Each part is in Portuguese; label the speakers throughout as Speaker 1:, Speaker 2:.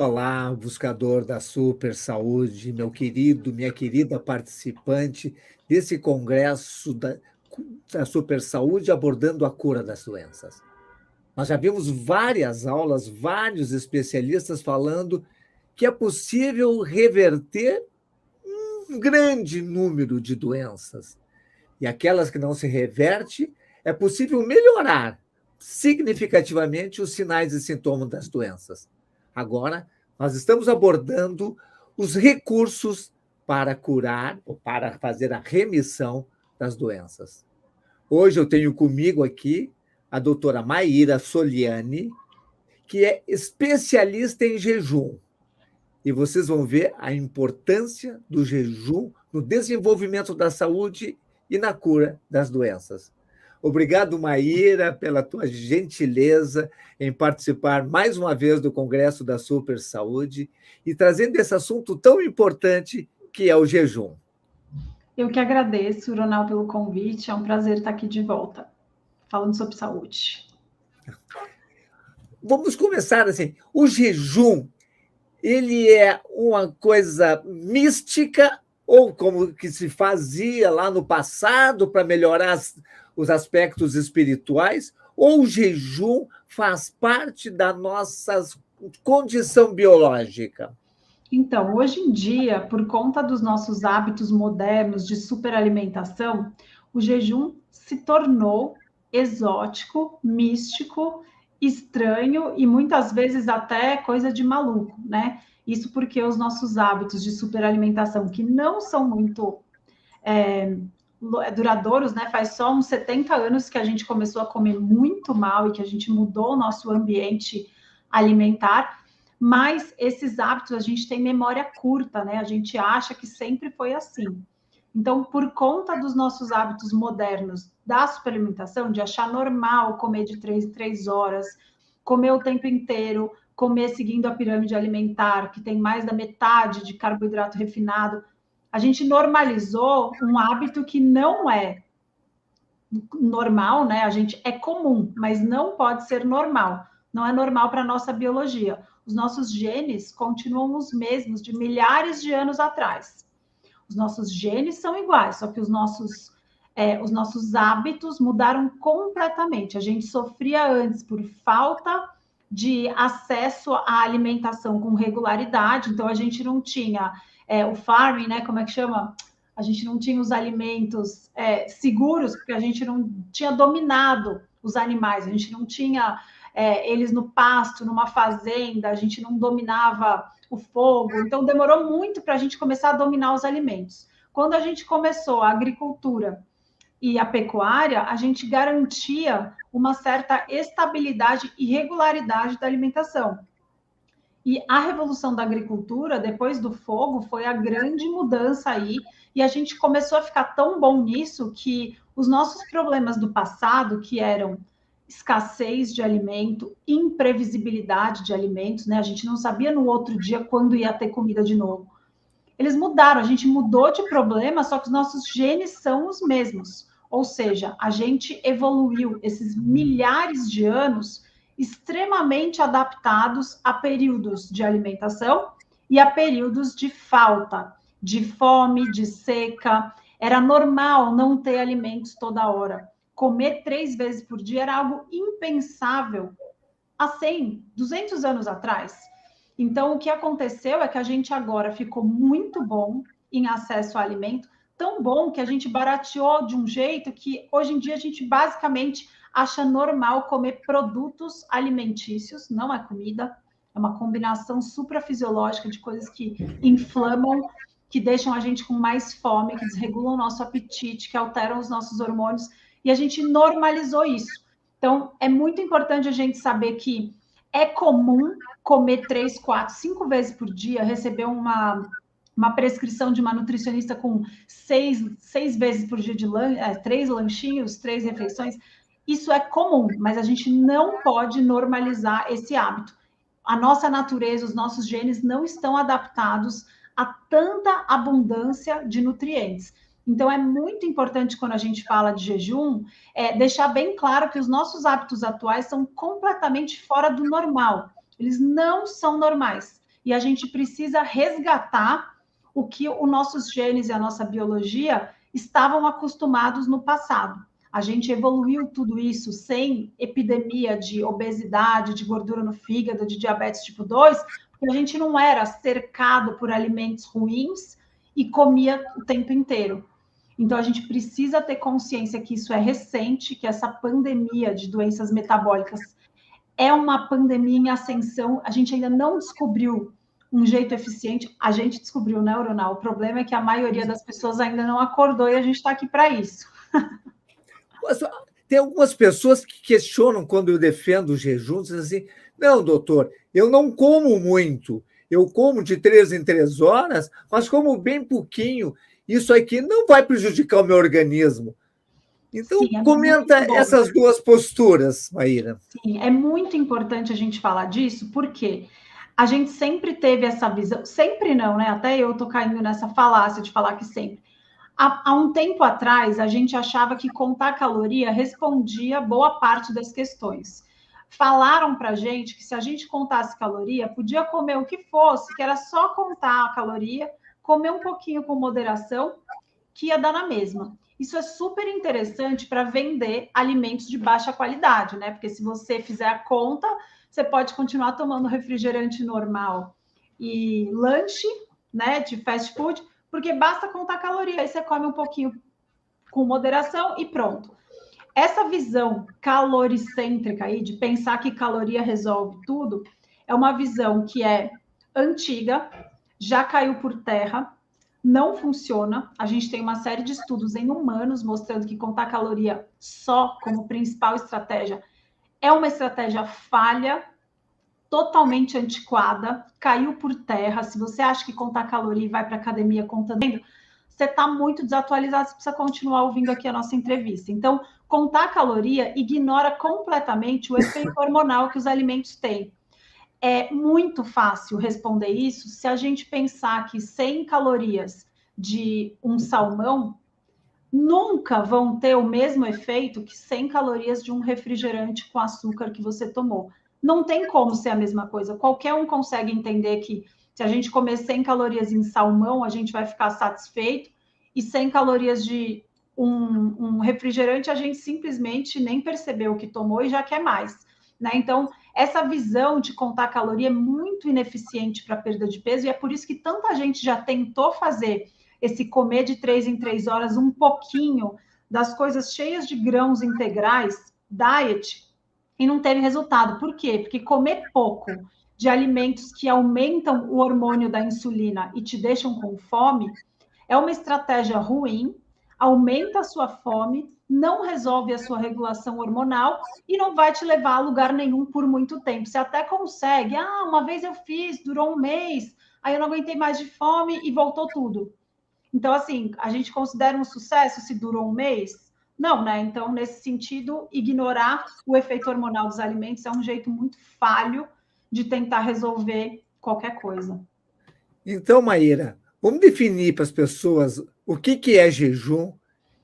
Speaker 1: Olá, buscador da super saúde, meu querido, minha querida participante desse congresso da super saúde abordando a cura das doenças. Nós já vimos várias aulas, vários especialistas falando que é possível reverter um grande número de doenças. E aquelas que não se reverte, é possível melhorar significativamente os sinais e sintomas das doenças. Agora, nós estamos abordando os recursos para curar ou para fazer a remissão das doenças. Hoje eu tenho comigo aqui a doutora Maíra Soliani, que é especialista em jejum. E vocês vão ver a importância do jejum no desenvolvimento da saúde e na cura das doenças. Obrigado, Maíra, pela tua gentileza em participar mais uma vez do Congresso da Super Saúde e trazendo esse assunto tão importante que é o jejum.
Speaker 2: Eu que agradeço, Ronaldo, pelo convite. É um prazer estar aqui de volta, falando sobre saúde.
Speaker 1: Vamos começar assim. O jejum, ele é uma coisa mística ou como que se fazia lá no passado para melhorar os aspectos espirituais, ou o jejum faz parte da nossa condição biológica?
Speaker 2: Então, hoje em dia, por conta dos nossos hábitos modernos de superalimentação, o jejum se tornou exótico, místico, estranho e muitas vezes até coisa de maluco, né? Isso porque os nossos hábitos de superalimentação, que não são muito duradouros, né? Faz só uns 70 anos que a gente começou a comer muito mal e que a gente mudou o nosso ambiente alimentar, mas esses hábitos a gente tem memória curta, né? A gente acha que sempre foi assim. Então, por conta dos nossos hábitos modernos da superalimentação, de achar normal comer de 3 em 3 horas, comer o tempo inteiro, comer seguindo a pirâmide alimentar, que tem mais da metade de carboidrato refinado, a gente normalizou um hábito que não é normal, né? A gente é comum, mas não pode ser normal. Não é normal para a nossa biologia. Os nossos genes continuam os mesmos de milhares de anos atrás. Os nossos genes são iguais, só que os nossos hábitos mudaram completamente. A gente sofria antes por falta de acesso à alimentação com regularidade, então a gente não tinha o farming, né? Como é que chama? A gente não tinha os alimentos seguros, porque a gente não tinha dominado os animais, a gente não tinha eles no pasto, numa fazenda, a gente não dominava o fogo, então demorou muito para a gente começar a dominar os alimentos. Quando a gente começou a agricultura e a pecuária, a gente garantia uma certa estabilidade e regularidade da alimentação. E a revolução da agricultura, depois do fogo, foi a grande mudança aí, e a gente começou a ficar tão bom nisso que os nossos problemas do passado, que eram escassez de alimento, imprevisibilidade de alimentos, né? A gente não sabia no outro dia quando ia ter comida de novo. Eles mudaram, a gente mudou de problema, só que os nossos genes são os mesmos. Ou seja, a gente evoluiu esses milhares de anos extremamente adaptados a períodos de alimentação e a períodos de falta, de fome, de seca. Era normal não ter alimentos toda hora. Comer 3 vezes por dia era algo impensável há 100, 200 anos atrás. Então, o que aconteceu é que a gente agora ficou muito bom em acesso ao alimento, tão bom que a gente barateou de um jeito que hoje em dia a gente basicamente acha normal comer produtos alimentícios, não é comida, é uma combinação suprafisiológica de coisas que inflamam, que deixam a gente com mais fome, que desregulam o nosso apetite, que alteram os nossos hormônios, e a gente normalizou isso. Então, é muito importante a gente saber que é comum comer 3, 4, 5 vezes por dia, receber uma prescrição de uma nutricionista com 6 vezes por dia de 3 lanchinhos, 3 refeições. Isso é comum, mas a gente não pode normalizar esse hábito. A nossa natureza, os nossos genes não estão adaptados a tanta abundância de nutrientes. Então, é muito importante, quando a gente fala de jejum, deixar bem claro que os nossos hábitos atuais são completamente fora do normal. Eles não são normais. e a gente precisa resgatar o que os nossos genes e a nossa biologia estavam acostumados no passado. A gente evoluiu tudo isso sem epidemia de obesidade, de gordura no fígado, de diabetes tipo 2, porque a gente não era cercado por alimentos ruins e comia o tempo inteiro. Então, a gente precisa ter consciência que isso é recente, que essa pandemia de doenças metabólicas é uma pandemia em ascensão. A gente ainda não descobriu um jeito eficiente. A gente descobriu, né, Ronaldo? O problema é que a maioria das pessoas ainda não acordou e a gente está aqui para isso.
Speaker 1: Tem algumas pessoas que questionam quando eu defendo o jejum, dizem assim, não, doutor, eu não como muito, eu como de 3 em 3 horas, mas como bem pouquinho, isso aqui não vai prejudicar o meu organismo. Então,
Speaker 2: Sim, é
Speaker 1: comenta
Speaker 2: muito bom.
Speaker 1: essas duas posturas, Maíra.
Speaker 2: Sim, é muito importante a gente falar disso, porque a gente sempre teve essa visão, sempre não, né? Até eu tô caindo nessa falácia de falar que sempre. Há um tempo atrás, a gente achava que contar caloria respondia boa parte das questões. Falaram para gente que se a gente contasse caloria, podia comer o que fosse, que era só contar a caloria, comer um pouquinho com moderação, que ia dar na mesma. Isso é super interessante para vender alimentos de baixa qualidade, né? Porque se você fizer a conta, você pode continuar tomando refrigerante normal e lanche, né, de fast food, porque basta contar caloria, aí você come um pouquinho com moderação e pronto. Essa visão caloricêntrica aí, de pensar que caloria resolve tudo, é uma visão que é antiga, já caiu por terra, não funciona. A gente tem uma série de estudos em humanos mostrando que contar caloria só como principal estratégia é uma estratégia falha, totalmente antiquada, caiu por terra. Se você acha que contar caloria e vai para academia contando, você está muito desatualizado, você precisa continuar ouvindo aqui a nossa entrevista. Então, contar caloria ignora completamente o efeito hormonal que os alimentos têm. É muito fácil responder isso se a gente pensar que 100 calorias de um salmão nunca vão ter o mesmo efeito que 100 calorias de um refrigerante com açúcar que você tomou. Não tem como ser a mesma coisa. Qualquer um consegue entender que se a gente comer 100 calorias em salmão, a gente vai ficar satisfeito, e 100 calorias de um refrigerante, a gente simplesmente nem percebeu o que tomou e já quer mais. Né? Então, essa visão de contar caloria é muito ineficiente para perda de peso, e é por isso que tanta gente já tentou fazer esse comer de 3 em 3 horas um pouquinho das coisas cheias de grãos integrais, diet, e não teve resultado. Por quê? Porque comer pouco de alimentos que aumentam o hormônio da insulina e te deixam com fome é uma estratégia ruim, aumenta a sua fome, não resolve a sua regulação hormonal e não vai te levar a lugar nenhum por muito tempo. Você até consegue, uma vez eu fiz, durou um mês, aí eu não aguentei mais de fome e voltou tudo. Então, assim, a gente considera um sucesso se durou um mês? Não, né? Então, nesse sentido, ignorar o efeito hormonal dos alimentos é um jeito muito falho de tentar resolver qualquer coisa.
Speaker 1: Então, Maíra, vamos definir para as pessoas o que é jejum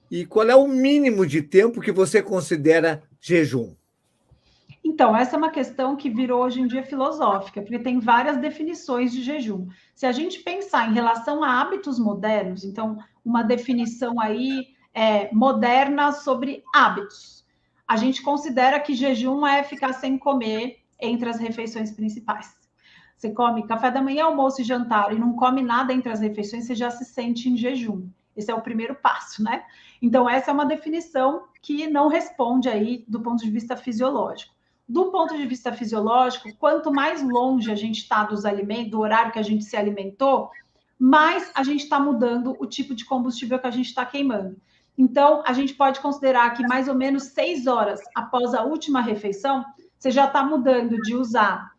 Speaker 1: e qual é o mínimo de tempo que você considera jejum.
Speaker 2: Então, essa é uma questão que virou hoje em dia filosófica, porque tem várias definições de jejum. Se a gente pensar em relação a hábitos modernos, então, uma definição aí moderna sobre hábitos, a gente considera que jejum é ficar sem comer entre as refeições principais. Você come café da manhã, almoço e jantar e não come nada entre as refeições, você já se sente em jejum. Esse é o primeiro passo, né? Então, essa é uma definição que não responde aí do ponto de vista fisiológico. Do ponto de vista fisiológico, quanto mais longe a gente está dos alimentos, do horário que a gente se alimentou, mais a gente está mudando o tipo de combustível que a gente está queimando. Então, a gente pode considerar que mais ou menos 6 horas após a última refeição, você já está mudando de usar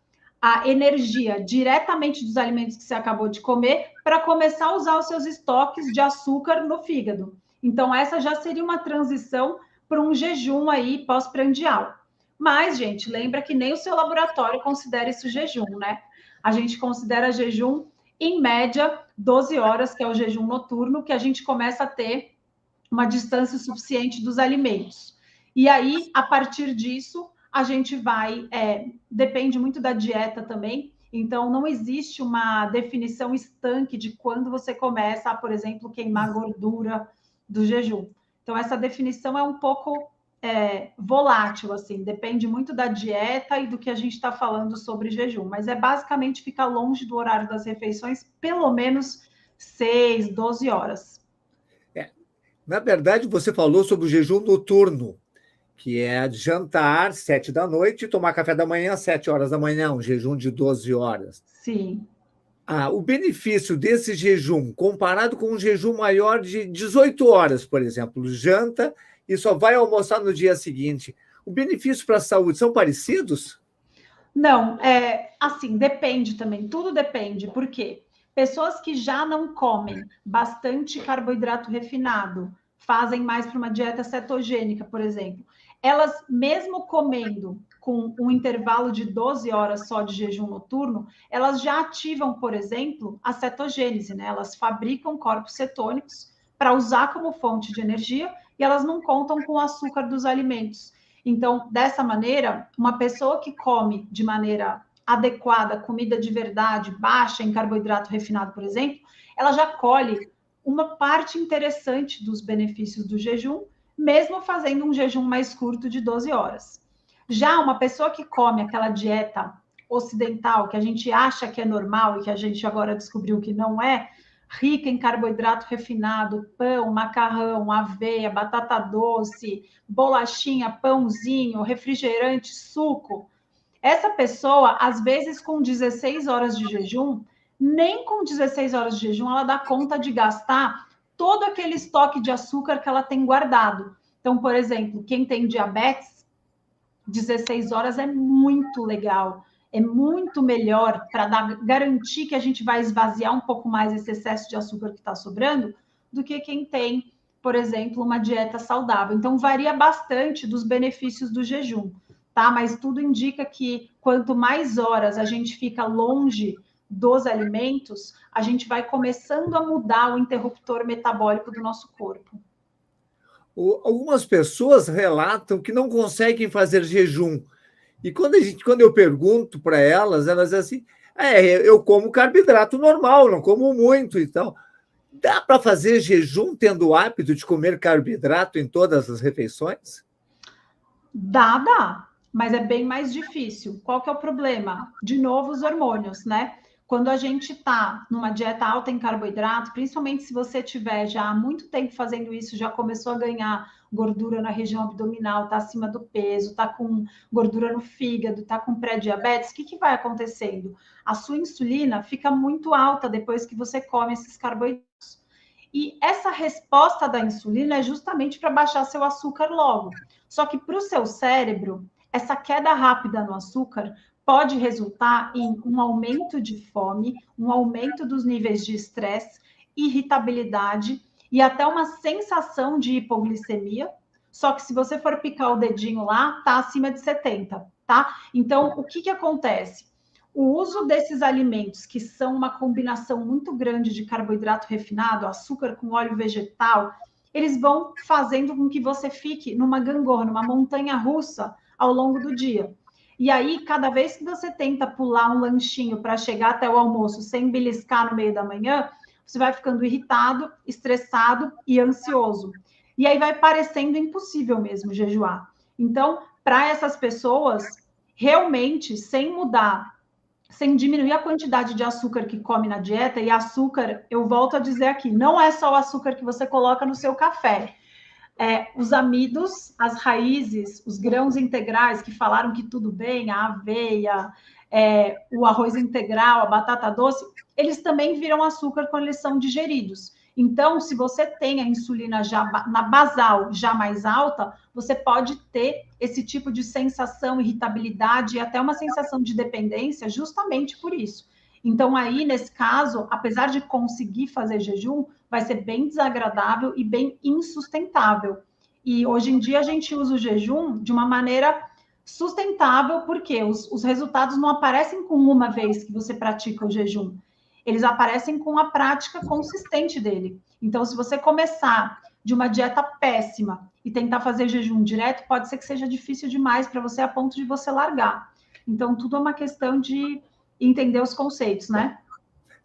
Speaker 2: a energia diretamente dos alimentos que você acabou de comer para começar a usar os seus estoques de açúcar no fígado. Então, essa já seria uma transição para um jejum aí pós-prandial. Mas, gente, lembra que nem o seu laboratório considera isso jejum, né? A gente considera jejum, em média, 12 horas, que é o jejum noturno, que a gente começa a ter uma distância suficiente dos alimentos. E aí, a partir disso, a gente vai, depende muito da dieta também, Então, não existe uma definição estanque de quando você começa a, por exemplo, queimar gordura do jejum. Então, essa definição é um pouco volátil, assim, depende muito da dieta e do que a gente está falando sobre jejum, mas é basicamente ficar longe do horário das refeições, pelo menos 6, 12 horas.
Speaker 1: Na verdade, você falou sobre o jejum noturno, que é jantar 7 da noite e tomar café da manhã às 7 horas da manhã, um jejum de 12 horas.
Speaker 2: Sim.
Speaker 1: O benefício desse jejum, comparado com um jejum maior de 18 horas, por exemplo, janta e só vai almoçar no dia seguinte, o benefício para a saúde são parecidos?
Speaker 2: Não, assim, depende também, tudo depende, porque pessoas que já não comem bastante carboidrato refinado, fazem mais para uma dieta cetogênica, por exemplo, elas, mesmo comendo com um intervalo de 12 horas só de jejum noturno, elas já ativam, por exemplo, a cetogênese, né? Elas fabricam corpos cetônicos para usar como fonte de energia e elas não contam com o açúcar dos alimentos. Então, dessa maneira, uma pessoa que come de maneira adequada comida de verdade, baixa em carboidrato refinado, por exemplo, ela já colhe uma parte interessante dos benefícios do jejum, mesmo fazendo um jejum mais curto de 12 horas. Já uma pessoa que come aquela dieta ocidental, que a gente acha que é normal e que a gente agora descobriu que não é, rica em carboidrato refinado, pão, macarrão, aveia, batata doce, bolachinha, pãozinho, refrigerante, suco. Essa pessoa, às vezes, com 16 horas de jejum, nem com 16 horas de jejum ela dá conta de gastar todo aquele estoque de açúcar que ela tem guardado. Então, por exemplo, quem tem diabetes, 16 horas é muito legal, é muito melhor para garantir que a gente vai esvaziar um pouco mais esse excesso de açúcar que está sobrando do que quem tem, por exemplo, uma dieta saudável. Então, varia bastante dos benefícios do jejum, tá? Mas tudo indica que quanto mais horas a gente fica longe dos alimentos, a gente vai começando a mudar o interruptor metabólico do nosso corpo.
Speaker 1: Algumas pessoas relatam que não conseguem fazer jejum. E quando eu pergunto para elas, elas dizem assim: eu como carboidrato normal, não como muito e tal. Dá para fazer jejum tendo o hábito de comer carboidrato em todas as refeições?
Speaker 2: Dá, mas é bem mais difícil. Qual que é o problema? De novo, os hormônios, né? Quando a gente está numa dieta alta em carboidrato, principalmente se você tiver já há muito tempo fazendo isso, já começou a ganhar gordura na região abdominal, está acima do peso, está com gordura no fígado, está com pré-diabetes, o que vai acontecendo? A sua insulina fica muito alta depois que você come esses carboidratos. E essa resposta da insulina é justamente para baixar seu açúcar logo. Só que para o seu cérebro, essa queda rápida no açúcar pode resultar em um aumento de fome, um aumento dos níveis de estresse, irritabilidade e até uma sensação de hipoglicemia. Só que se você for picar o dedinho lá, tá acima de 70, tá? Então, o que acontece? O uso desses alimentos, que são uma combinação muito grande de carboidrato refinado, açúcar com óleo vegetal, eles vão fazendo com que você fique numa gangorra, numa montanha russa ao longo do dia. E aí, cada vez que você tenta pular um lanchinho para chegar até o almoço sem beliscar no meio da manhã, você vai ficando irritado, estressado e ansioso. E aí vai parecendo impossível mesmo jejuar. Então, para essas pessoas, realmente, sem mudar, sem diminuir a quantidade de açúcar que come na dieta, e açúcar, eu volto a dizer aqui, não é só o açúcar que você coloca no seu café. Os amidos, as raízes, os grãos integrais que falaram que tudo bem, a aveia, o arroz integral, a batata doce, eles também viram açúcar quando eles são digeridos. Então, se você tem a insulina já na basal já mais alta, você pode ter esse tipo de sensação, irritabilidade e até uma sensação de dependência justamente por isso. Então, aí, nesse caso, apesar de conseguir fazer jejum, vai ser bem desagradável e bem insustentável. E hoje em dia a gente usa o jejum de uma maneira sustentável, porque os resultados não aparecem com uma vez que você pratica o jejum, eles aparecem com a prática consistente dele. Então, se você começar de uma dieta péssima e tentar fazer jejum direto, pode ser que seja difícil demais para você a ponto de você largar. Então, tudo é uma questão de e entender os conceitos, né?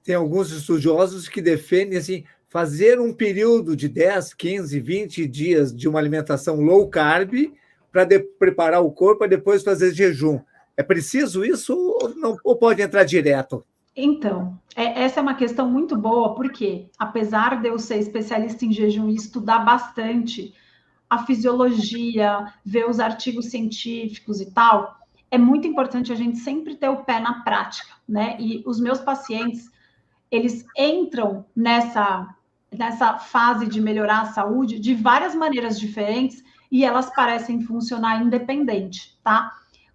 Speaker 1: Tem alguns estudiosos que defendem assim, fazer um período de 10, 15, 20 dias de uma alimentação low carb para preparar o corpo para depois fazer jejum. É preciso isso ou pode entrar direto?
Speaker 2: Então, essa é uma questão muito boa, porque apesar de eu ser especialista em jejum e estudar bastante a fisiologia, ver os artigos científicos e tal, é muito importante a gente sempre ter o pé na prática, né? E os meus pacientes, eles entram nessa fase de melhorar a saúde de várias maneiras diferentes e elas parecem funcionar independente, tá?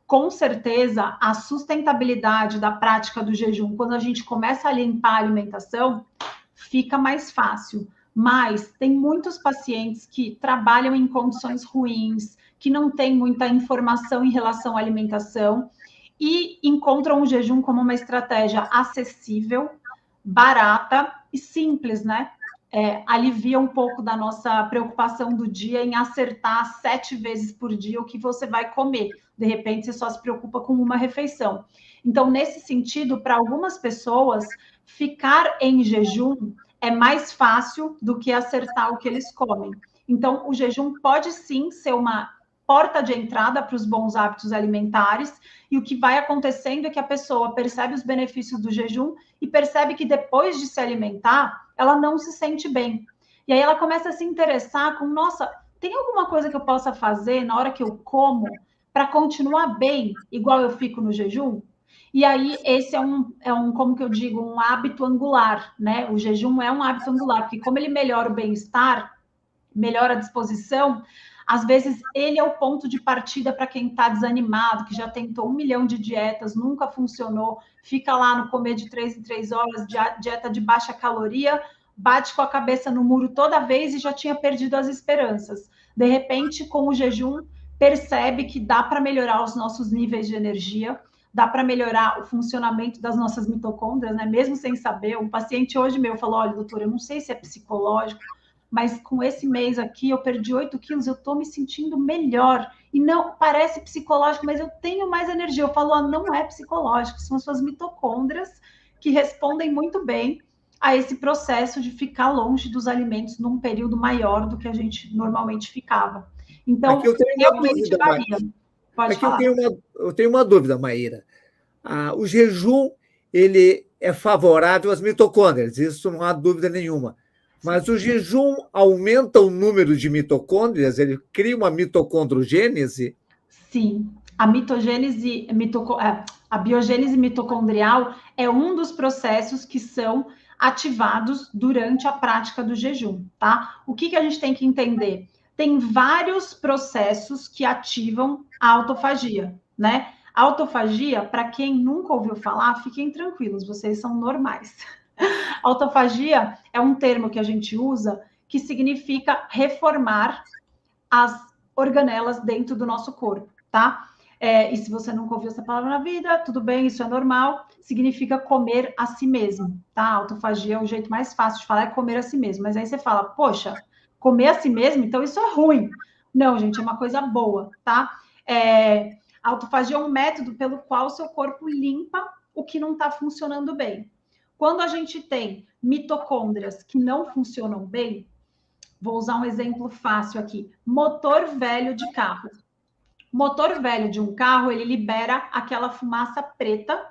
Speaker 2: Com certeza, a sustentabilidade da prática do jejum, quando a gente começa a limpar a alimentação, fica mais fácil. Mas tem muitos pacientes que trabalham em condições ruins, que não têm muita informação em relação à alimentação e encontram o jejum como uma estratégia acessível, barata e simples, né? Alivia um pouco da nossa preocupação do dia em acertar 7 vezes por dia o que você vai comer. De repente, você só se preocupa com uma refeição. Então, nesse sentido, para algumas pessoas, ficar em jejum é mais fácil do que acertar o que eles comem. Então, o jejum pode sim ser uma porta de entrada para os bons hábitos alimentares, e o que vai acontecendo é que a pessoa percebe os benefícios do jejum e percebe que depois de se alimentar, ela não se sente bem. E aí ela começa a se interessar com, nossa, tem alguma coisa que eu possa fazer na hora que eu como para continuar bem, igual eu fico no jejum? E aí esse como que eu digo, um hábito angular, né? O jejum é um hábito angular, porque como ele melhora o bem-estar, melhora a disposição, às vezes ele é o ponto de partida para quem está desanimado, que já tentou 1 milhão de dietas, nunca funcionou, fica lá no comer de 3 em 3 horas, dieta de baixa caloria, bate com a cabeça no muro toda vez e já tinha perdido as esperanças. De repente, com o jejum, percebe que dá para melhorar os nossos níveis de energia, dá para melhorar o funcionamento das nossas mitocôndrias, né? Mesmo sem saber. Um paciente hoje meu falou, olha, doutora, eu não sei se é psicológico, mas com esse mês aqui eu perdi 8 quilos, eu estou me sentindo melhor. E não parece psicológico, mas eu tenho mais energia. Eu falo, não é psicológico, são as suas mitocôndrias que respondem muito bem a esse processo de ficar longe dos alimentos num período maior do que a gente normalmente ficava. Então, realmente varia. Pode falar.
Speaker 1: Eu tenho uma dúvida, Maíra. O jejum, ele é favorável às mitocôndrias, isso não há dúvida nenhuma. Mas o jejum aumenta o número de mitocôndrias? Ele cria uma mitocondrogênese?
Speaker 2: Sim. A biogênese mitocondrial é um dos processos que são ativados durante a prática do jejum, tá? O que a gente tem que entender? Tem vários processos que ativam a autofagia, né? A autofagia, para quem nunca ouviu falar, fiquem tranquilos, vocês são normais. Autofagia é um termo que a gente usa que significa reformar as organelas dentro do nosso corpo, tá? E se você nunca ouviu essa palavra na vida, tudo bem, isso é normal, significa comer a si mesmo, tá? Autofagia é o jeito mais fácil de falar, é comer a si mesmo. Mas aí você fala, poxa, comer a si mesmo, então isso é ruim. Não, gente, é uma coisa boa, tá? A autofagia é um método pelo qual o seu corpo limpa o que não está funcionando bem. Quando a gente tem mitocôndrias que não funcionam bem, vou usar um exemplo fácil aqui. Motor velho de carro. Motor velho de um carro, ele libera aquela fumaça preta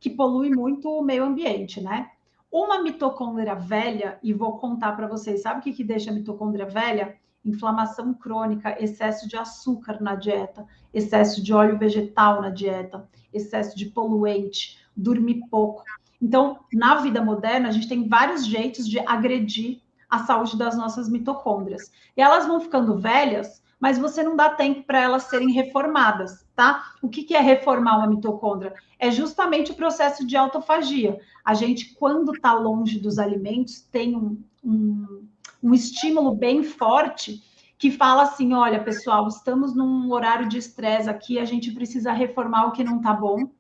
Speaker 2: que polui muito o meio ambiente, né? Uma mitocôndria velha, e vou contar para vocês, sabe o que deixa a mitocôndria velha? Inflamação crônica, excesso de açúcar na dieta, excesso de óleo vegetal na dieta, excesso de poluente, dormir pouco. Então, na vida moderna, a gente tem vários jeitos de agredir a saúde das nossas mitocôndrias. E elas vão ficando velhas, mas você não dá tempo para elas serem reformadas, tá? O que é reformar uma mitocôndria? É justamente o processo de autofagia. A gente, quando está longe dos alimentos, tem um estímulo bem forte que fala assim, olha, pessoal, estamos num horário de estresse aqui, a gente precisa reformar o que não está bom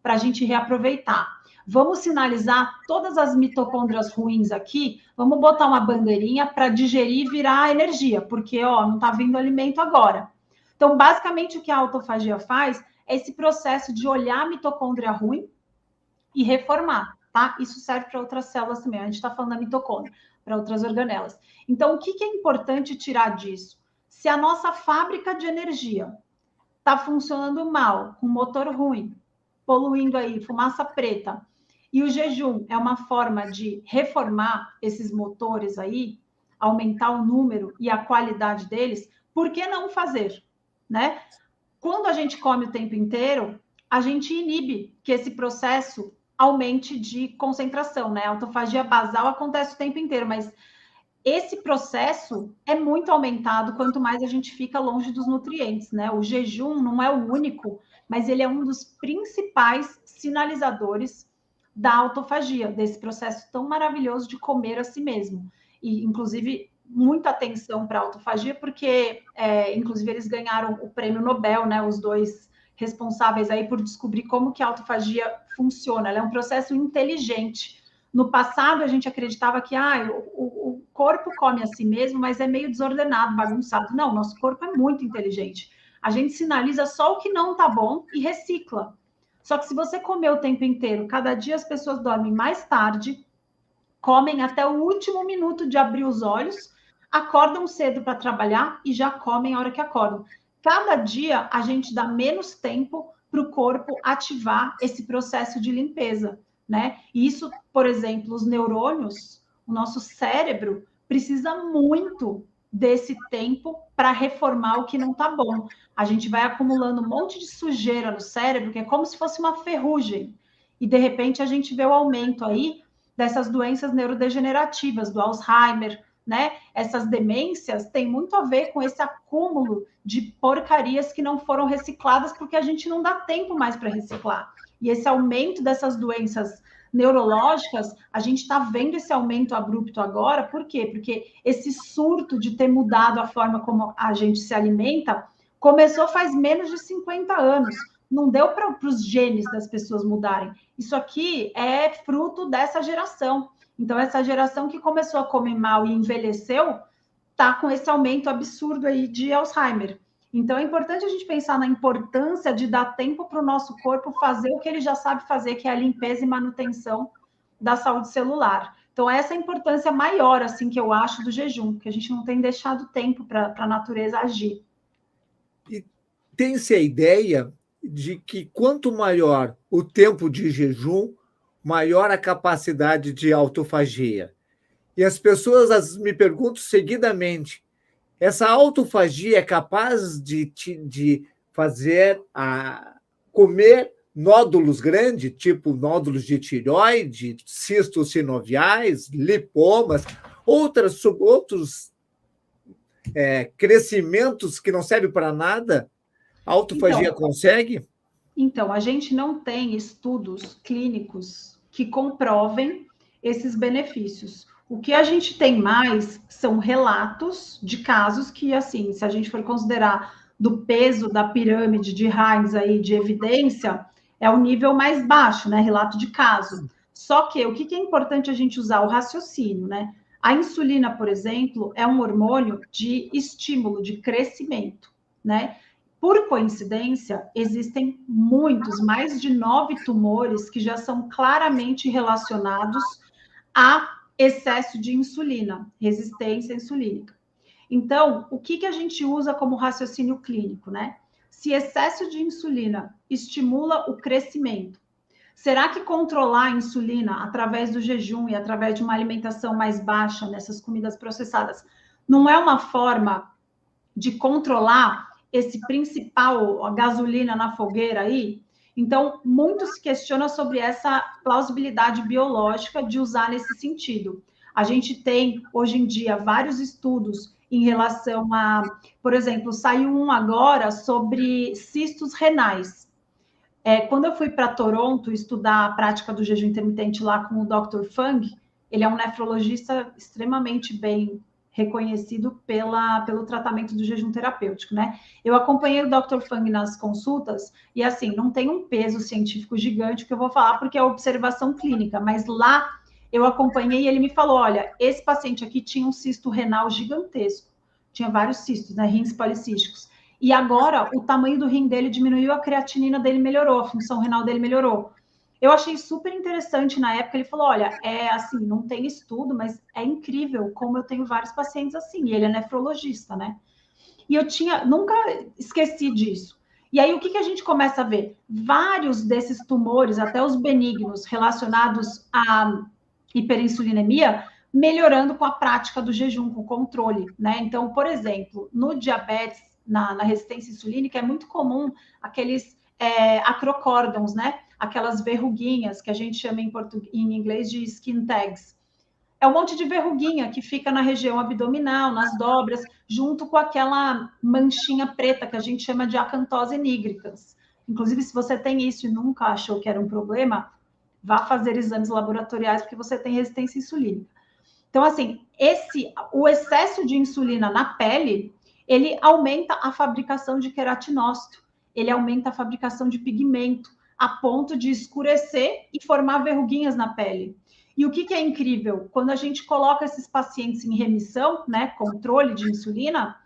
Speaker 2: para a gente reaproveitar. Vamos sinalizar todas as mitocôndrias ruins aqui, vamos botar uma bandeirinha para digerir e virar energia, porque não está vindo alimento agora. Então, basicamente, o que a autofagia faz é esse processo de olhar a mitocôndria ruim e reformar, tá? Isso serve para outras células também. A gente está falando da mitocôndria, para outras organelas. Então, o que é importante tirar disso? Se a nossa fábrica de energia está funcionando mal, com motor ruim, poluindo aí, fumaça preta, e o jejum é uma forma de reformar esses motores aí, aumentar o número e a qualidade deles, por que não fazer, né? Quando a gente come o tempo inteiro, a gente inibe que esse processo aumente de concentração, né? A autofagia basal acontece o tempo inteiro, mas esse processo é muito aumentado quanto mais a gente fica longe dos nutrientes, né? O jejum não é o único, mas ele é um dos principais sinalizadores da autofagia, desse processo tão maravilhoso de comer a si mesmo. E, inclusive, muita atenção para a autofagia, porque, inclusive, eles ganharam o prêmio Nobel, né? Os dois responsáveis aí por descobrir como que a autofagia funciona. Ela é um processo inteligente. No passado, a gente acreditava que o corpo come a si mesmo, mas é meio desordenado, bagunçado. Não, nosso corpo é muito inteligente. A gente sinaliza só o que não está bom e recicla. Só que se você comer o tempo inteiro, cada dia as pessoas dormem mais tarde, comem até o último minuto de abrir os olhos, acordam cedo para trabalhar e já comem a hora que acordam. Cada dia a gente dá menos tempo para o corpo ativar esse processo de limpeza, né? E isso, por exemplo, os neurônios, o nosso cérebro precisa muito desse tempo para reformar o que não está bom. A gente vai acumulando um monte de sujeira no cérebro, que é como se fosse uma ferrugem. E de repente a gente vê o aumento aí dessas doenças neurodegenerativas, do Alzheimer, né? Essas demências têm muito a ver com esse acúmulo de porcarias que não foram recicladas, porque a gente não dá tempo mais para reciclar. E esse aumento dessas doenças neurológicas, a gente está vendo esse aumento abrupto agora, por quê? Porque esse surto de ter mudado a forma como a gente se alimenta começou faz menos de 50 anos. Não deu para os genes das pessoas mudarem. Isso aqui é fruto dessa geração. Então, essa geração que começou a comer mal e envelheceu, está com esse aumento absurdo aí de Alzheimer. Então, é importante a gente pensar na importância de dar tempo para o nosso corpo fazer o que ele já sabe fazer, que é a limpeza e manutenção da saúde celular. Então, essa é a importância maior, assim, que eu acho do jejum, que a gente não tem deixado tempo para a natureza agir.
Speaker 1: E tem-se a ideia de que quanto maior o tempo de jejum, maior a capacidade de autofagia. E as pessoas me perguntam seguidamente: essa autofagia é capaz de fazer comer nódulos grandes, tipo nódulos de tireoide, cistos sinoviais, lipomas, outros crescimentos que não servem para nada? A autofagia consegue?
Speaker 2: Então, a gente não tem estudos clínicos que comprovem esses benefícios. O que a gente tem mais são relatos de casos que, assim, se a gente for considerar do peso da pirâmide de Heinz aí de evidência, é o nível mais baixo, né? Relato de caso. Só que o que é importante a gente usar? O raciocínio, né? A insulina, por exemplo, é um hormônio de estímulo, de crescimento, né? Por coincidência, existem muitos, mais de 9 tumores que já são claramente relacionados a excesso de insulina, resistência insulínica. Então, o que a gente usa como raciocínio clínico, né? Se excesso de insulina estimula o crescimento, será que controlar a insulina através do jejum e através de uma alimentação mais baixa nessas comidas processadas não é uma forma de controlar esse principal, a gasolina na fogueira aí? Então, muito se questiona sobre essa plausibilidade biológica de usar nesse sentido. A gente tem, hoje em dia, vários estudos em relação a, por exemplo, saiu um agora sobre cistos renais. Quando eu fui para Toronto estudar a prática do jejum intermitente lá com o Dr. Fung, ele é um nefrologista extremamente bem reconhecido pelo tratamento do jejum terapêutico, né? Eu acompanhei o Dr. Fung nas consultas e, assim, não tem um peso científico gigante que eu vou falar porque é observação clínica, mas lá eu acompanhei e ele me falou, olha, esse paciente aqui tinha um cisto renal gigantesco, tinha vários cistos, né, rins policísticos, e agora o tamanho do rim dele diminuiu, a creatinina dele melhorou, a função renal dele melhorou. Eu achei super interessante na época. Ele falou: olha, é assim, não tem estudo, mas é incrível como eu tenho vários pacientes assim. E ele é nefrologista, né? E eu nunca esqueci disso. E aí, o que a gente começa a ver? Vários desses tumores, até os benignos, relacionados à hiperinsulinemia, melhorando com a prática do jejum, com o controle, né? Então, por exemplo, no diabetes, na resistência insulínica, é muito comum aqueles acrocórdons, né? Aquelas verruguinhas que a gente chama em inglês de skin tags. É um monte de verruguinha que fica na região abdominal, nas dobras, junto com aquela manchinha preta que a gente chama de acantose nigricans. Inclusive, se você tem isso e nunca achou que era um problema, vá fazer exames laboratoriais porque você tem resistência insulínica. Então, assim, o excesso de insulina na pele, ele aumenta a fabricação de queratinócito, ele aumenta a fabricação de pigmento, a ponto de escurecer e formar verruguinhas na pele. E o que é incrível? Quando a gente coloca esses pacientes em remissão, né, controle de insulina,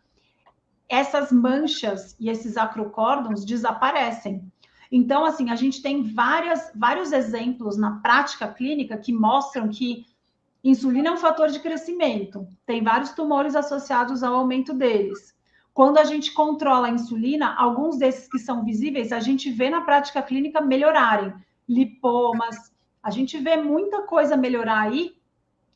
Speaker 2: essas manchas e esses acrocórdons desaparecem. Então, assim, a gente tem vários exemplos na prática clínica que mostram que insulina é um fator de crescimento, tem vários tumores associados ao aumento deles. Quando a gente controla a insulina, alguns desses que são visíveis, a gente vê na prática clínica melhorarem. Lipomas, a gente vê muita coisa melhorar aí,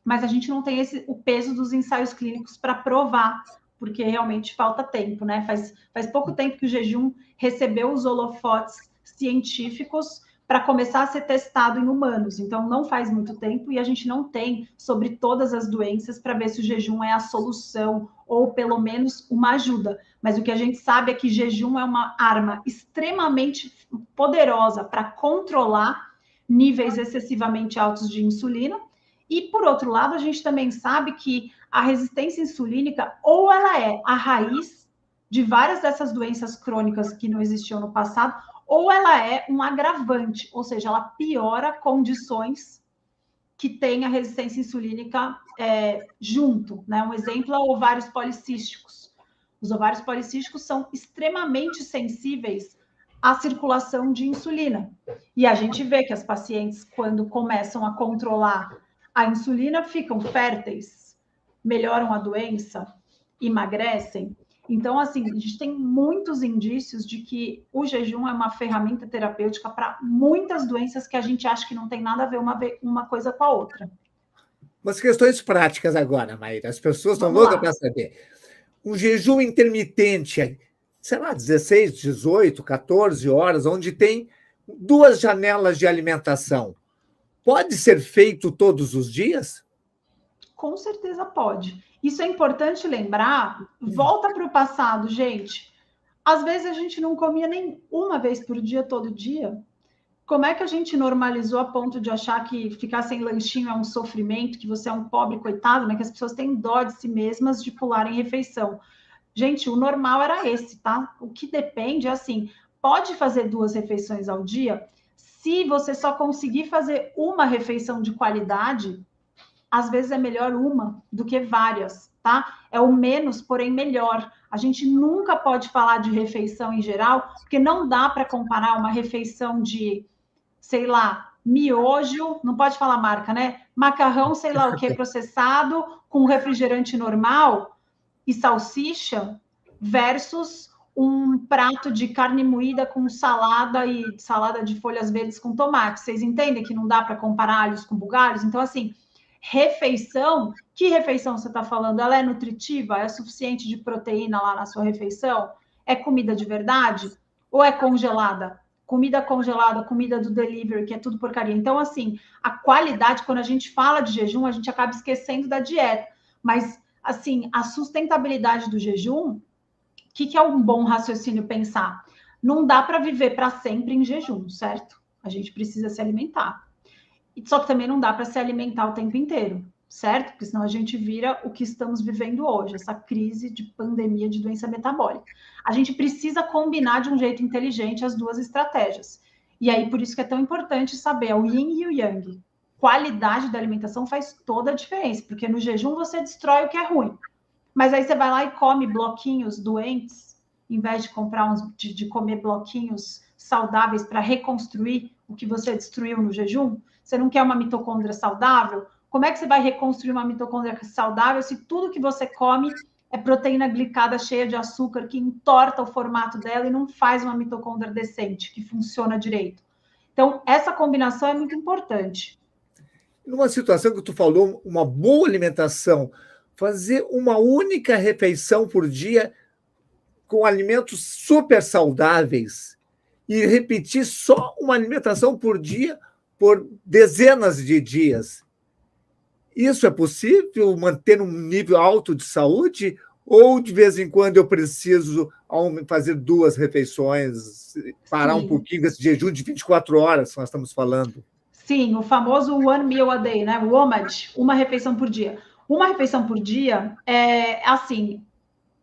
Speaker 2: mas a gente não tem o peso dos ensaios clínicos para provar, porque realmente falta tempo, né? Faz pouco tempo que o jejum recebeu os holofotes científicos para começar a ser testado em humanos. Então, não faz muito tempo e a gente não tem sobre todas as doenças para ver se o jejum é a solução ou pelo menos uma ajuda. Mas o que a gente sabe é que jejum é uma arma extremamente poderosa para controlar níveis excessivamente altos de insulina. E, por outro lado, a gente também sabe que a resistência insulínica, ou ela é a raiz de várias dessas doenças crônicas que não existiam no passado, ou ela é um agravante, ou seja, ela piora condições que tem a resistência insulínica junto, né? Um exemplo é ovários policísticos. Os ovários policísticos são extremamente sensíveis à circulação de insulina. E a gente vê que as pacientes, quando começam a controlar a insulina, ficam férteis, melhoram a doença, emagrecem. Então, assim, a gente tem muitos indícios de que o jejum é uma ferramenta terapêutica para muitas doenças que a gente acha que não tem nada a ver uma coisa com a outra.
Speaker 1: Umas questões práticas agora, Maíra. As pessoas estão
Speaker 2: Vamos
Speaker 1: loucas
Speaker 2: lá.
Speaker 1: para saber. Um jejum intermitente, sei lá, 16, 18, 14 horas, onde tem 2 janelas de alimentação, pode ser feito todos os dias?
Speaker 2: Com certeza pode. Isso é importante lembrar. Volta para o passado, gente. Às vezes a gente não comia nem uma vez por dia, todo dia. Como é que a gente normalizou a ponto de achar que ficar sem lanchinho é um sofrimento, que você é um pobre coitado, né? Que as pessoas têm dó de si mesmas de pularem refeição. Gente, o normal era esse, tá? O que depende é assim, pode fazer 2 refeições ao dia. Se você só conseguir fazer uma refeição de qualidade, às vezes é melhor uma do que várias, tá? É o menos, porém melhor. A gente nunca pode falar de refeição em geral, porque não dá para comparar uma refeição de, sei lá, miojo, não pode falar marca, né? Macarrão, sei lá o que, processado, com refrigerante normal e salsicha, versus um prato de carne moída com salada e salada de folhas verdes com tomate. Vocês entendem que não dá para comparar alhos com bugalhos? Então, assim, refeição, que refeição você está falando? Ela é nutritiva? É suficiente de proteína lá na sua refeição? É comida de verdade? Ou é congelada? Comida congelada, comida do delivery, que é tudo porcaria. Então, assim, a qualidade, quando a gente fala de jejum, a gente acaba esquecendo da dieta. Mas, assim, a sustentabilidade do jejum, o que é um bom raciocínio pensar? Não dá para viver para sempre em jejum, certo? A gente precisa se alimentar. Só que também não dá para se alimentar o tempo inteiro, certo? Porque senão a gente vira o que estamos vivendo hoje, essa crise de pandemia de doença metabólica. A gente precisa combinar de um jeito inteligente as 2 estratégias. E aí, por isso que é tão importante saber o yin e o yang. Qualidade da alimentação faz toda a diferença, porque no jejum você destrói o que é ruim. Mas aí você vai lá e come bloquinhos doentes, em vez de comprar de comer bloquinhos saudáveis para reconstruir o que você destruiu no jejum? Você não quer uma mitocôndria saudável? Como é que você vai reconstruir uma mitocôndria saudável se tudo que você come é proteína glicada cheia de açúcar, que entorta o formato dela e não faz uma mitocôndria decente, que funciona direito? Então, essa combinação é muito importante.
Speaker 1: Numa situação que tu falou, uma boa alimentação, fazer uma única refeição por dia com alimentos super saudáveis e repetir só uma alimentação por dia por dezenas de dias. Isso é possível manter um nível alto de saúde? Ou de vez em quando eu preciso fazer 2 refeições, parar um
Speaker 2: Sim.
Speaker 1: pouquinho desse jejum de 24 horas que nós estamos falando?
Speaker 2: Sim, o famoso one meal a day, né? O OMAD, uma refeição por dia. Uma refeição por dia é assim,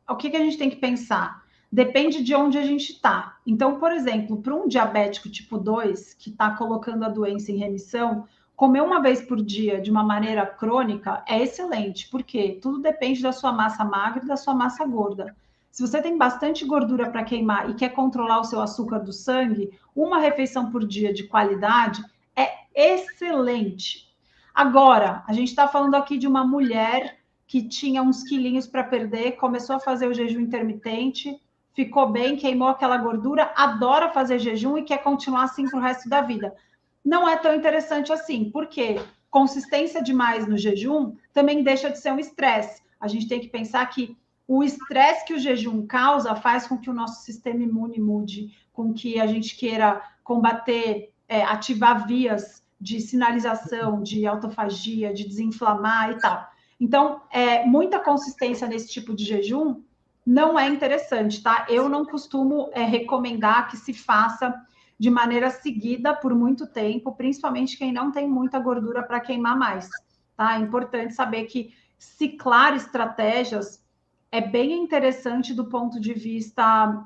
Speaker 2: o que a gente tem que pensar? Depende de onde a gente está. Então, por exemplo, para um diabético tipo 2, que está colocando a doença em remissão, comer uma vez por dia de uma maneira crônica é excelente, porque tudo depende da sua massa magra e da sua massa gorda. Se você tem bastante gordura para queimar e quer controlar o seu açúcar do sangue, uma refeição por dia de qualidade é excelente. Agora, a gente está falando aqui de uma mulher que tinha uns quilinhos para perder, começou a fazer o jejum intermitente, ficou bem, queimou aquela gordura, adora fazer jejum e quer continuar assim para o resto da vida. Não é tão interessante assim, porque consistência demais no jejum também deixa de ser um estresse. A gente tem que pensar que o estresse que o jejum causa faz com que o nosso sistema imune mude, com que a gente queira combater, ativar vias de sinalização, de autofagia, de desinflamar e tal. Então, muita consistência nesse tipo de jejum não é interessante, tá? Eu não costumo recomendar que se faça de maneira seguida por muito tempo, principalmente quem não tem muita gordura para queimar mais, tá? É importante saber que ciclar estratégias é bem interessante do ponto de vista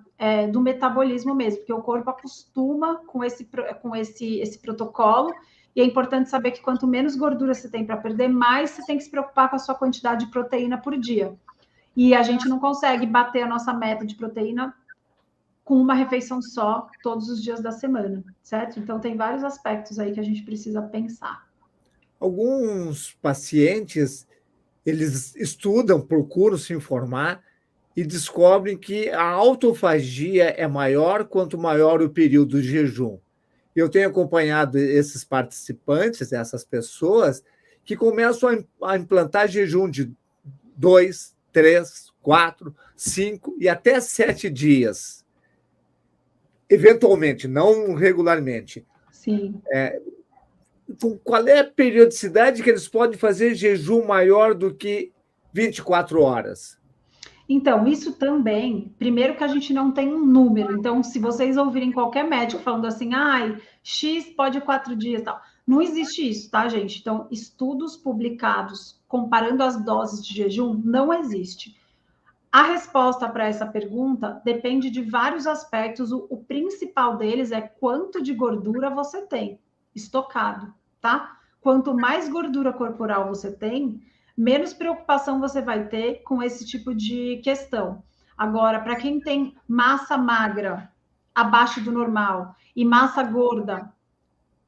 Speaker 2: do metabolismo mesmo, porque o corpo acostuma com esse protocolo. E é importante saber que quanto menos gordura você tem para perder, mais você tem que se preocupar com a sua quantidade de proteína por dia. E a gente não consegue bater a nossa meta de proteína com uma refeição só todos os dias da semana, certo? Então tem vários aspectos aí que a gente precisa pensar.
Speaker 1: Alguns pacientes, eles estudam, procuram se informar e descobrem que a autofagia é maior quanto maior o período de jejum. Eu tenho acompanhado esses participantes, essas pessoas, que começam a implantar jejum de 2, 3, 4, 5 e até 7 dias. Eventualmente, não regularmente.
Speaker 2: Sim.
Speaker 1: Qual é a periodicidade que eles podem fazer jejum maior do que 24 horas?
Speaker 2: Então, isso também, primeiro que a gente não tem um número. Então, se vocês ouvirem qualquer médico falando assim, ai, X pode 4 dias, tal. Não existe isso, tá, gente? Então, estudos publicados comparando as doses de jejum não existe. A resposta para essa pergunta depende de vários aspectos. O principal deles é quanto de gordura você tem estocado, tá? Quanto mais gordura corporal você tem, menos preocupação você vai ter com esse tipo de questão. Agora, para quem tem massa magra abaixo do normal e massa gorda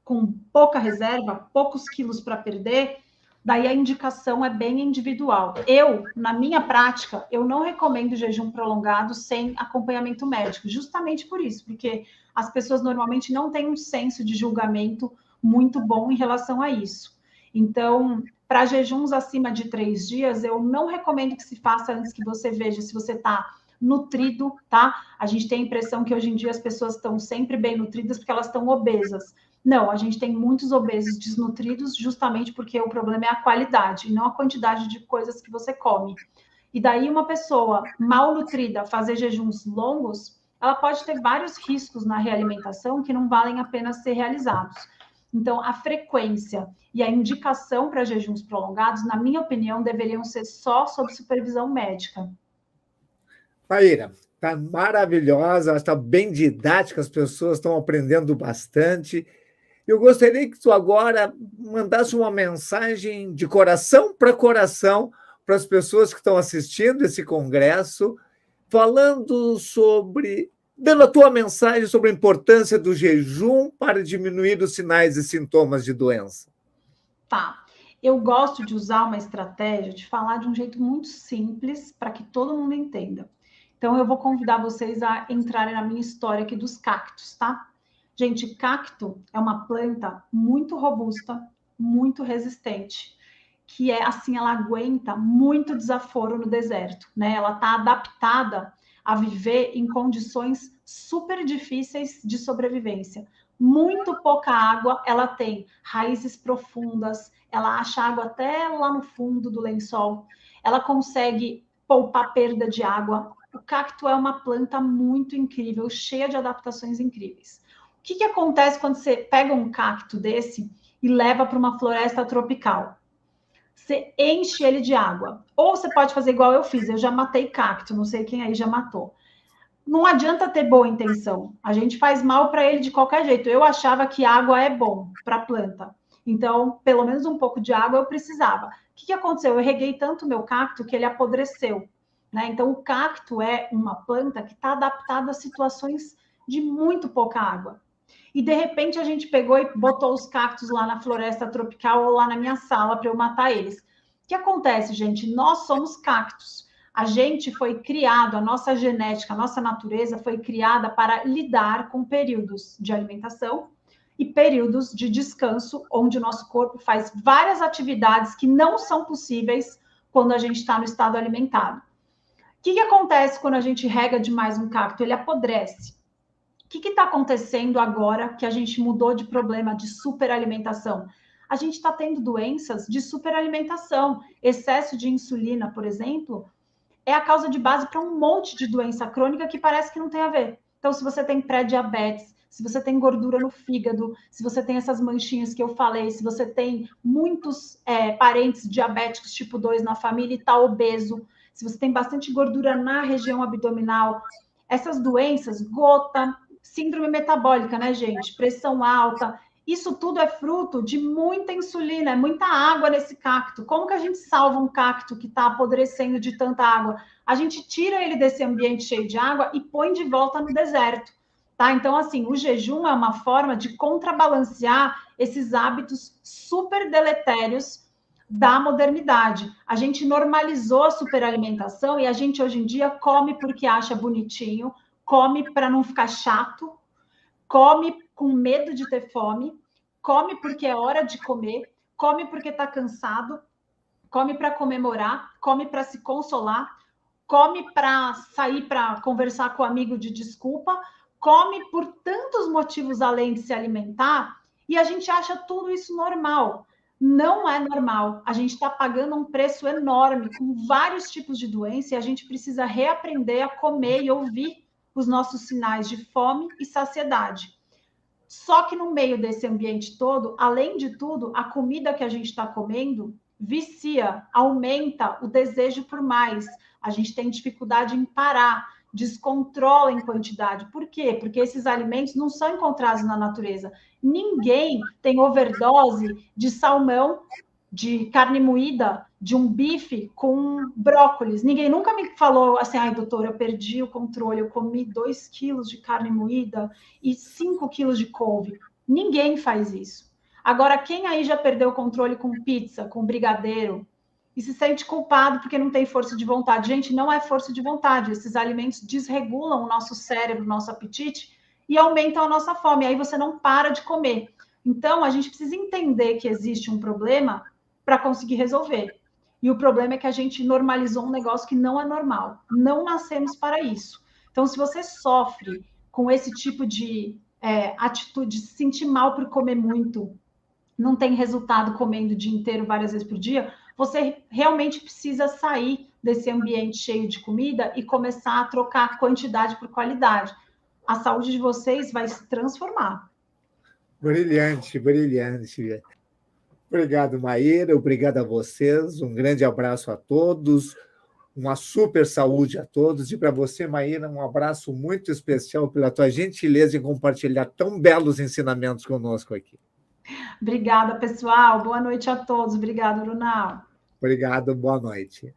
Speaker 2: com pouca reserva, poucos quilos para perder, daí a indicação é bem individual. Eu, na minha prática, eu não recomendo jejum prolongado sem acompanhamento médico, justamente por isso, porque as pessoas normalmente não têm um senso de julgamento muito bom em relação a isso. Então, para jejuns acima de 3 dias, eu não recomendo que se faça antes que você veja se você está nutrido, tá? A gente tem a impressão que hoje em dia as pessoas estão sempre bem nutridas porque elas estão obesas. Não, a gente tem muitos obesos desnutridos justamente porque o problema é a qualidade e não a quantidade de coisas que você come. E daí uma pessoa mal nutrida fazer jejuns longos, ela pode ter vários riscos na realimentação que não valem a pena ser realizados. Então, a frequência e a indicação para jejuns prolongados, na minha opinião, deveriam ser só sob supervisão médica.
Speaker 1: Maíra, está maravilhosa, está bem didática, as pessoas estão aprendendo bastante. Eu gostaria que tu agora mandasse uma mensagem de coração para coração para as pessoas que estão assistindo esse congresso, falando sobre dando a tua mensagem sobre a importância do jejum para diminuir os sinais e sintomas de doença.
Speaker 2: Tá. Eu gosto de usar uma estratégia de falar de um jeito muito simples para que todo mundo entenda. Então, eu vou convidar vocês a entrarem na minha história aqui dos cactos, tá? Gente, cacto é uma planta muito robusta, muito resistente, que é assim, ela aguenta muito desaforo no deserto, né? Ela está adaptada a viver em condições super difíceis de sobrevivência. Muito pouca água ela tem, raízes profundas, ela acha água até lá no fundo do lençol, ela consegue poupar perda de água. O cacto é uma planta muito incrível, cheia de adaptações incríveis. O que acontece quando você pega um cacto desse e leva para uma floresta tropical? Você enche ele de água. Ou você pode fazer igual eu fiz, eu já matei cacto, não sei quem aí já matou. Não adianta ter boa intenção, a gente faz mal para ele de qualquer jeito. Eu achava que água é bom para a planta, então pelo menos um pouco de água eu precisava. O que aconteceu? Eu reguei tanto o meu cacto que ele apodreceu, né? Então o cacto é uma planta que está adaptada a situações de muito pouca água. E de repente a gente pegou e botou os cactos lá na floresta tropical ou lá na minha sala para eu matar eles. O que acontece, gente? Nós somos cactos. A gente foi criado, a nossa genética, a nossa natureza foi criada para lidar com períodos de alimentação e períodos de descanso, onde o nosso corpo faz várias atividades que não são possíveis quando a gente está no estado alimentado. O que acontece quando a gente rega demais um cacto? Ele apodrece. O que está acontecendo agora que a gente mudou de problema de superalimentação? A gente está tendo doenças de superalimentação. Excesso de insulina, por exemplo, é a causa de base para um monte de doença crônica que parece que não tem a ver. Então, se você tem pré-diabetes, se você tem gordura no fígado, se você tem essas manchinhas que eu falei, se você tem muitos parentes diabéticos tipo 2 na família e está obeso, se você tem bastante gordura na região abdominal, essas doenças, gota, síndrome metabólica, né, gente? Pressão alta, isso tudo é fruto de muita insulina, é muita água nesse cacto. Como que a gente salva um cacto que está apodrecendo de tanta água? A gente tira ele desse ambiente cheio de água e põe de volta no deserto, tá? Então, assim, o jejum é uma forma de contrabalancear esses hábitos super deletérios da modernidade. A gente normalizou a superalimentação e a gente hoje em dia come porque acha bonitinho, come para não ficar chato, come com medo de ter fome, come porque é hora de comer, come porque está cansado, come para comemorar, come para se consolar, come para sair para conversar com o amigo de desculpa, come por tantos motivos além de se alimentar, e a gente acha tudo isso normal. Não é normal. A gente está pagando um preço enorme com vários tipos de doença e a gente precisa reaprender a comer e ouvir os nossos sinais de fome e saciedade. Só que no meio desse ambiente todo, além de tudo, a comida que a gente está comendo vicia, aumenta o desejo por mais. A gente tem dificuldade em parar, descontrola em quantidade. Por quê? Porque esses alimentos não são encontrados na natureza. Ninguém tem overdose de salmão, de carne moída, de um bife com brócolis. Ninguém nunca me falou assim, ai, doutor, eu perdi o controle, eu comi 2 quilos de carne moída e 5 quilos de couve. Ninguém faz isso. Agora, quem aí já perdeu o controle com pizza, com brigadeiro, e se sente culpado porque não tem força de vontade? Gente, não é força de vontade. Esses alimentos desregulam o nosso cérebro, o nosso apetite e aumentam a nossa fome. Aí você não para de comer. Então, a gente precisa entender que existe um problema para conseguir resolver. E o problema é que a gente normalizou um negócio que não é normal. Não nascemos para isso. Então, se você sofre com esse tipo de atitude, de se sentir mal por comer muito, não tem resultado comendo o dia inteiro, várias vezes por dia, você realmente precisa sair desse ambiente cheio de comida e começar a trocar quantidade por qualidade. A saúde de vocês vai se transformar.
Speaker 1: Brilhante, brilhante. Obrigado, Maíra. Obrigado a vocês. Um grande abraço a todos. Uma super saúde a todos. E para você, Maíra, um abraço muito especial pela tua gentileza em compartilhar tão belos ensinamentos conosco aqui.
Speaker 2: Obrigada, pessoal. Boa noite a todos. Obrigada, Brunal.
Speaker 1: Obrigado, boa noite.